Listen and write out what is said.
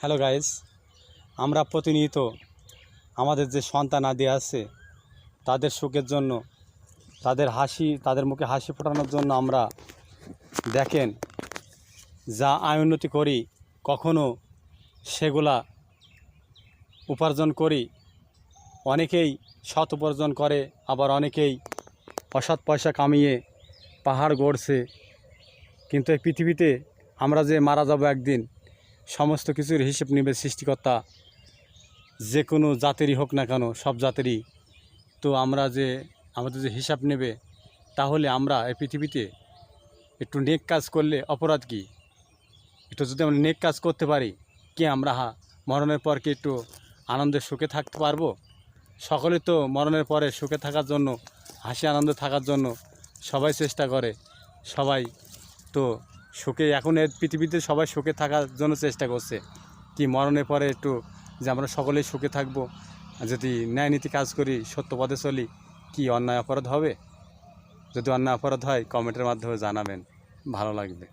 Hello guys, আমরা প্রতিনিয়ত আমাদের যে সন্তানাদি আছে তাদের সুখের জন্য, তাদের মুখে হাসি ফোটানোর জন্য আমরা দেখেন যা আয় উন্নতি করি, কখনো সেগুলা উপার্জন করি। অনেকেই সৎ উপার্জন করে, আবার অনেকেই অসৎ পয়সা কামিয়ে পাহাড় গড়ছে। কিন্তু এই পৃথিবীতে আমরা যে মারা যাব একদিন, সমস্ত কিছুর হিসেব নেবে সৃষ্টিকর্তা, যে কোনো জাতেরই হোক না কেন, সব জাতেরই। তো আমাদের যে হিসাব নেবে, তাহলে আমরা এই পৃথিবীতে একটু নেক কাজ করলে অপরাধ কি? একটু যদি আমরা নেক কাজ করতে পারি, কি আমরা মরণের পর কি একটু আনন্দের সুখে থাকতে পারবো? সকলে তো মরণের পরে সুখে থাকার জন্য, হাসি আনন্দে থাকার জন্য সবাই চেষ্টা করে। সবাই তো সুখে, এখন এই পৃথিবীতে সবাই সুখে থাকার জন্য চেষ্টা করছে। কি মরণের পরে একটু যে আমরা সকলেই সুখে থাকবো, যদি ন্যায় নীতি কাজ করি, সত্য পথে চলি, কি অন্যায় অপরাধ হবে? যদি অন্যায় অপরাধ হয়, কমেন্টের মাধ্যমে জানাবেন, ভালো লাগবে।